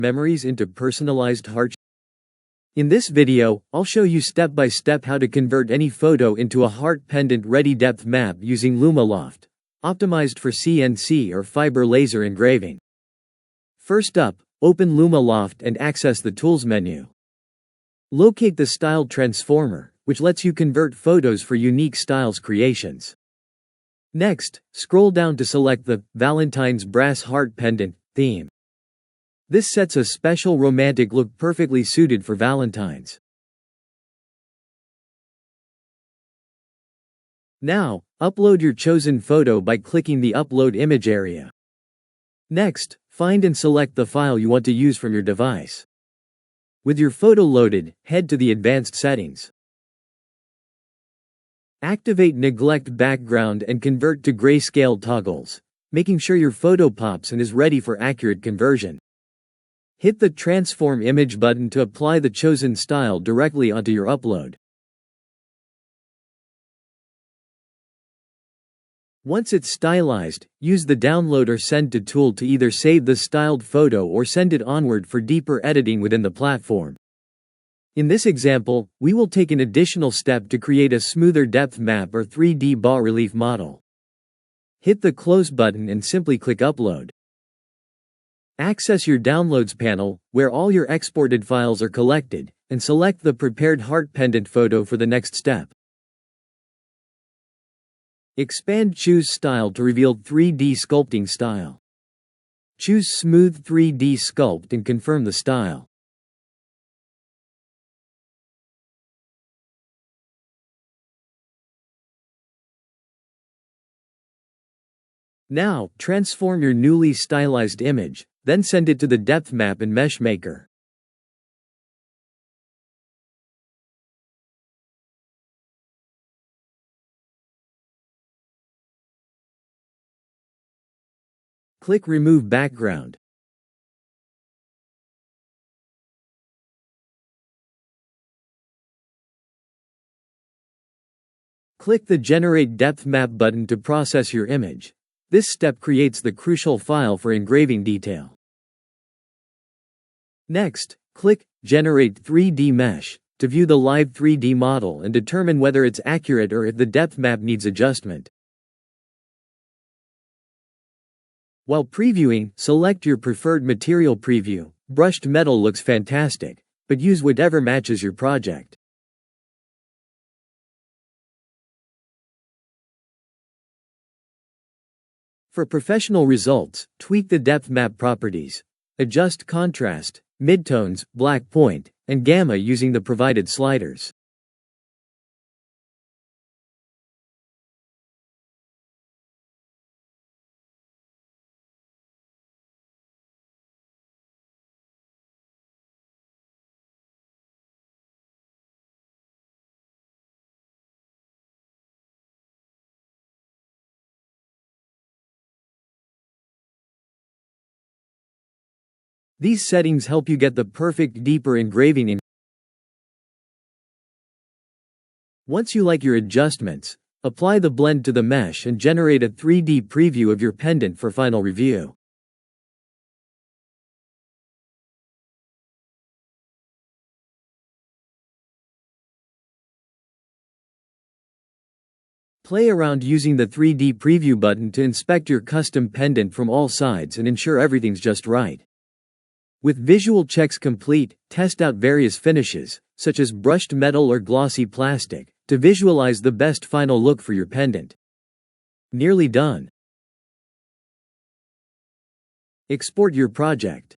memories into personalized heart. In this video, I'll show you step by step how to convert any photo into a heart pendant ready depth map using Luma-Loft, optimized for CNC or fiber laser engraving. First up, open Luma-Loft and access the Tools menu. Locate the Style Transformer, which lets you convert photos for unique styles creations. Next, scroll down to select the Valentine's brass heart pendant theme. This sets a special romantic look perfectly suited for Valentine's. Now, upload your chosen photo by clicking the Upload Image area. Next, find and select the file you want to use from your device. With your photo loaded, head to the Advanced Settings. Activate Neglect Background and convert to grayscale toggles, making sure your photo pops and is ready for accurate conversion. Hit the Transform Image button to apply the chosen style directly onto your upload. Once it's stylized, use the Download or Send to tool to either save the styled photo or send it onward for deeper editing within the platform. In this example, we will take an additional step to create a smoother depth map or 3D bas-relief model. Hit the Close button and simply click Upload. Access your Downloads panel, where all your exported files are collected, and select the prepared heart pendant photo for the next step. Expand Choose Style to reveal 3D sculpting style. Choose Smooth 3D Sculpt and confirm the style. Now, transform your newly stylized image, then send it to the Depth Map in Meshmaker. Click Remove Background. Click the Generate Depth Map button to process your image. This step creates the crucial file for engraving detail. Next, click Generate 3D Mesh to view the live 3D model and determine whether it's accurate or if the depth map needs adjustment. While previewing, select your preferred material preview. Brushed metal looks fantastic, but use whatever matches your project. For professional results, tweak the depth map properties. Adjust contrast, midtones, black point, and gamma using the provided sliders. These settings help you get the perfect deeper engraving in. Once you like your adjustments, apply the blend to the mesh and generate a 3D preview of your pendant for final review. Play around using the 3D preview button to inspect your custom pendant from all sides and ensure everything's just right. With visual checks complete, test out various finishes, such as brushed metal or glossy plastic, to visualize the best final look for your pendant. Nearly done. Export your project.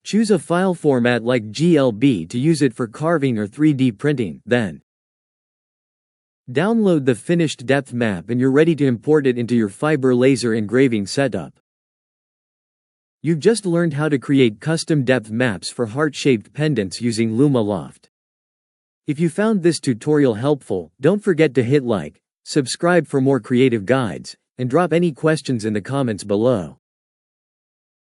Choose a file format like GLB to use it for carving or 3D printing, then download the finished depth map and you're ready to import it into your fiber laser engraving setup. You've just learned how to create custom depth maps for heart-shaped pendants using Luma-Loft. If you found this tutorial helpful, don't forget to hit like, subscribe for more creative guides, and drop any questions in the comments below.